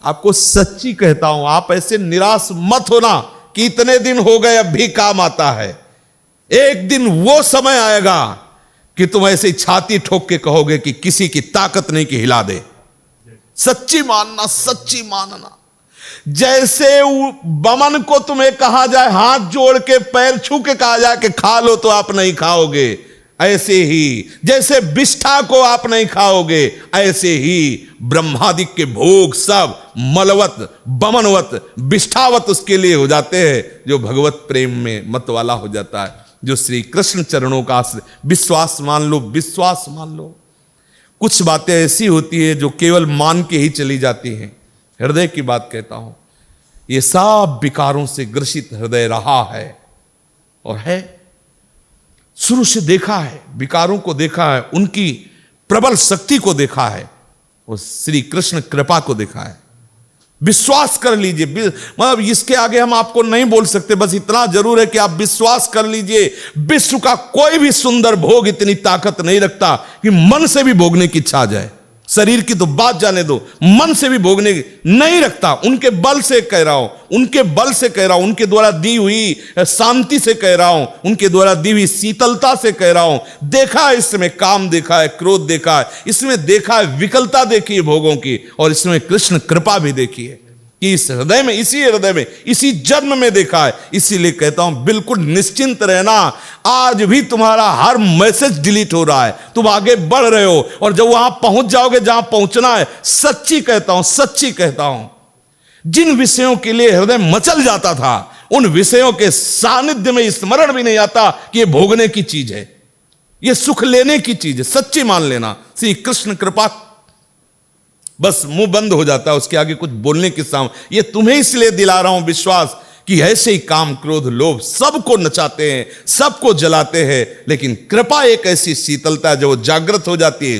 आपको सच्ची कहता हूं, आप ऐसे निराश मत होना कि इतने दिन हो गए अब भी काम आता है। एक दिन वो समय आएगा कि तुम ऐसे छाती ठोक के कहोगे कि किसी की ताकत नहीं कि हिला दे। सच्ची मानना, सच्ची मानना। जैसे बमन को तुम्हें कहा जाए, हाथ जोड़ के पैर छू के कहा जाए कि खा लो, तो आप नहीं खाओगे। ऐसे ही जैसे विष्ठा को आप नहीं खाओगे, ऐसे ही ब्रह्मादिक के भोग सब मलवत, बमनवत, विष्ठावत उसके लिए हो जाते हैं जो भगवत प्रेम में मत वाला हो जाता है, जो श्री कृष्ण चरणों का विश्वास मान लो, विश्वास मान लो। कुछ बातें ऐसी होती है जो केवल मान के ही चली जाती हैं। हृदय की बात कहता हूं, ये सब विकारों से ग्रसित हृदय रहा है और है, शुरू से देखा है, विकारों को देखा है, उनकी प्रबल शक्ति को देखा है और श्री कृष्ण कृपा को देखा है। विश्वास कर लीजिए, मतलब इसके आगे हम आपको नहीं बोल सकते, बस इतना जरूर है कि आप विश्वास कर लीजिए। विश्व का कोई भी सुंदर भोग इतनी ताकत नहीं रखता कि मन से भी भोगने की इच्छा आ जाए। शरीर की तो बात जाने दो, मन से भी भोगने नहीं रखता। उनके बल से कह रहा हूं, उनके बल से कह रहा हूं, उनके द्वारा दी हुई शांति से कह रहा हूं, उनके द्वारा दी हुई शीतलता से कह रहा हूं। देखा है इसमें काम, देखा है क्रोध, देखा है इसमें, देखा है विकलता देखी है भोगों की, और इसमें कृष्ण कृपा भी देखी है कि इस हृदय में, इसी हृदय में, इसी जन्म में देखा है। इसीलिए कहता हूं बिल्कुल निश्चिंत रहना। आज भी तुम्हारा हर मैसेज डिलीट हो रहा है, तुम आगे बढ़ रहे हो, और जब वहां पहुंच जाओगे जहां पहुंचना है, सच्ची कहता हूं, सच्ची कहता हूं, जिन विषयों के लिए हृदय मचल जाता था, उन विषयों के सानिध्य में स्मरण भी नहीं आता कि ये भोगने की चीज है, ये सुख लेने की चीज है। सच्ची मान लेना, श्री कृष्ण कृपा, बस मुंह बंद हो जाता है, उसके आगे कुछ बोलने की सामने। ये तुम्हें इसलिए दिला रहा हूं विश्वास कि ऐसे ही काम, क्रोध, लोभ सबको नचाते हैं, सबको जलाते हैं, लेकिन कृपा एक ऐसी शीतलता है जो जागृत हो जाती है।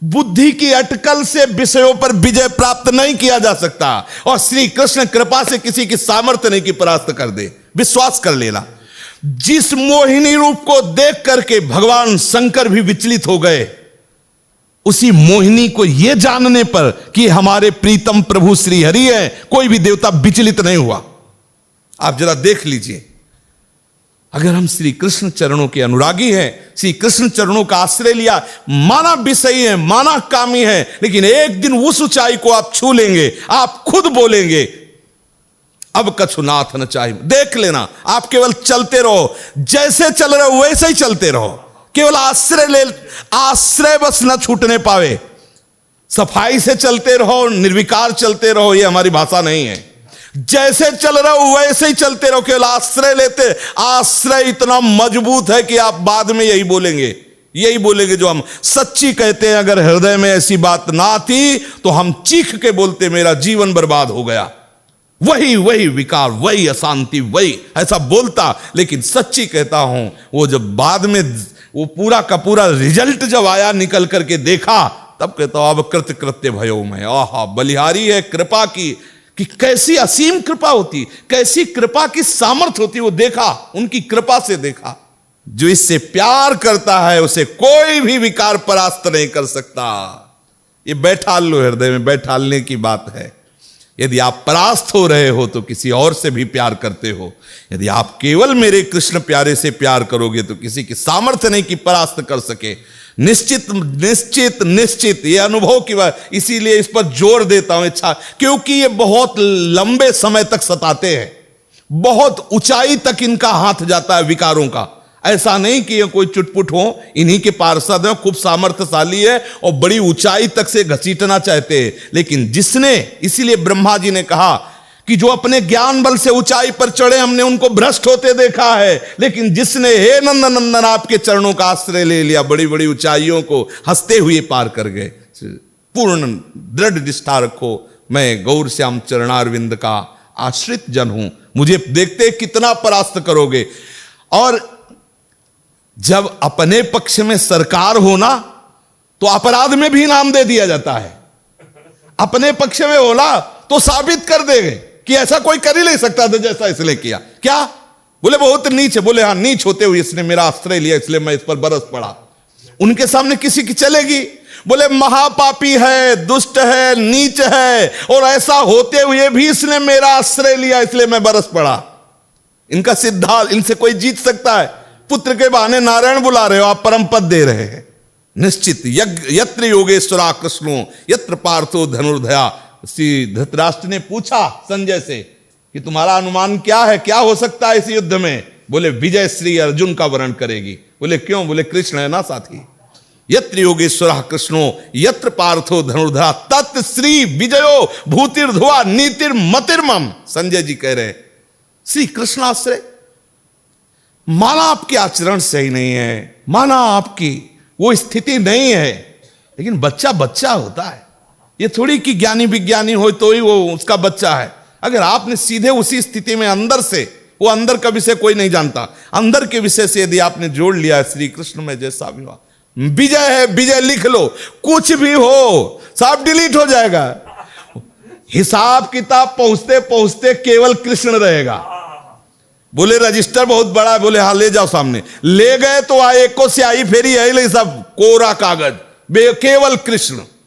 बुद्धि की अटकल से विषयों पर विजय प्राप्त नहीं किया जा सकता, और श्री कृष्ण कृपा से किसी की सामर्थ्य नहीं की परास्त कर दे। विश्वास कर लेना। जिस मोहिनी रूप को देख करके भगवान शंकर भी विचलित हो गए, उसी मोहिनी को यह जानने पर कि हमारे प्रीतम प्रभु श्री हरि है, कोई भी देवता विचलित नहीं हुआ। आप जरा देख लीजिए, अगर हम श्री कृष्ण चरणों के अनुरागी हैं, श्री कृष्ण चरणों का आश्रय लिया, माना विषयी है, माना कामी है, लेकिन एक दिन उस ऊंचाई को आप छू लेंगे, आप खुद बोलेंगे अब कछु नाथ न चाहिए। देख लेना, आप केवल चलते रहो, जैसे चल रहे हो वैसे ही चलते रहो, केवल आश्रय ले, आश्रय बस न छूटने पावे। सफाई से चलते रहो, निर्विकार चलते रहो, ये हमारी भाषा नहीं है। जैसे चल रहे हो वैसे ही चलते रहो, केवल आश्रय लेते। आश्रय इतना मजबूत है कि आप बाद में यही बोलेंगे, यही बोलेंगे जो हम सच्ची कहते हैं। अगर हृदय में ऐसी बात ना थी तो हम चीख के बोलते मेरा जीवन बर्बाद हो गया, वही वही विकार, वही अशांति, वही ऐसा बोलता। लेकिन सच्ची कहता हूं, वो जब बाद में वो पूरा का पूरा रिजल्ट जब आया, निकल करके देखा, तब कहता हूं अब कृत्य कृत्य भयो मैं। आहा, बलिहारी है कृपा की, कि कैसी असीम कृपा होती, कैसी कृपा की सामर्थ्य होती, वो देखा, उनकी कृपा से देखा। जो इससे प्यार करता है उसे कोई भी विकार परास्त नहीं कर सकता। ये बैठाल लो, हृदय में बैठालने की बात है। यदि आप परास्त हो रहे हो तो किसी और से भी प्यार करते हो। यदि आप केवल मेरे कृष्ण प्यारे से प्यार करोगे तो किसी की सामर्थ्य नहीं कि परास्त कर सके। निश्चित निश्चित निश्चित ये अनुभव की बात, इसीलिए इस पर जोर देता हूं इच्छा, क्योंकि ये बहुत लंबे समय तक सताते हैं, बहुत ऊंचाई तक इनका हाथ जाता है विकारों का। ऐसा नहीं कि ये कोई चुटपुट हो, इन्हीं के पार्षद है, खूब सामर्थ्यशाली है और बड़ी ऊंचाई तक से घसीटना चाहते हैं। लेकिन जिसने, इसीलिए ब्रह्मा जी ने कहा कि जो अपने ज्ञान बल से ऊंचाई पर चढ़े, हमने उनको भ्रष्ट होते देखा है, लेकिन जिसने हे नंदन नंदन आपके चरणों का आश्रय ले लिया, बड़ी बड़ी ऊंचाइयों को हंसते हुए पार कर गए। पूर्ण दृढ़ निष्ठा रखो, मैं गौर श्याम चरणारविंद का आश्रित जन हूं, मुझे देखते कितना परास्त करोगे। और जब अपने पक्ष में सरकार होना तो अपराध में भी इनाम दे दिया जाता है। अपने पक्ष में होना तो साबित कर देंगे कि ऐसा कोई कर ही नहीं सकता था जैसा इसने किया। क्या बोले? बहुत नीच है। बोले हाँ, नीच होते हुए इसने मेरा आश्रय लिया इसलिए मैं इस पर बरस पड़ा। उनके सामने किसी की चलेगी? बोले महापापी है, दुष्ट है, नीच है, और ऐसा होते हुए भी इसने मेरा आश्रय लिया, इसलिए मैं बरस पड़ा। इनका सिद्धांत, इनसे कोई जीत सकता है? पुत्र के बहाने नारायण बुला रहे हो, आप परम पद दे रहे हैं। निश्चित यत्र योगेश्वरा कृष्णो यत्र पार्थो धनुर्धया। श्री धृतराष्ट्र ने पूछा संजय से कि तुम्हारा अनुमान क्या है, क्या हो सकता है इस युद्ध में? बोले विजय श्री अर्जुन का वर्ण करेगी। बोले क्यों? बोले कृष्ण है ना साथी। यत्र योगेश्वरः कृष्णो यत्र पार्थो धनुर्धरा तत् श्री विजयो भूतिर्धुआ नीतिर्मतिर्मम। संजय जी कह रहे श्री कृष्ण आश्रय, माना आपके आचरण सही नहीं है, माना आपकी वो स्थिति नहीं है, लेकिन बच्चा बच्चा होता है। ये थोड़ी कि ज्ञानी विज्ञानी हो तो ही वो उसका बच्चा है। अगर आपने सीधे उसी स्थिति में अंदर से, वो अंदर का विषय कोई नहीं जानता, अंदर के विषय से यदि आपने जोड़ लिया श्री कृष्ण में जैसा भी हुआ, विजय है, विजय लिख लो, कुछ भी हो सब डिलीट हो जाएगा। हिसाब किताब पहुंचते पहुंचते केवल कृष्ण रहेगा। बोले रजिस्टर बहुत बड़ा है, बोले हाँ ले जाओ सामने। ले गए तो आए को स्याही फेरी है, ले सब कोरा कागज, केवल कृष्ण।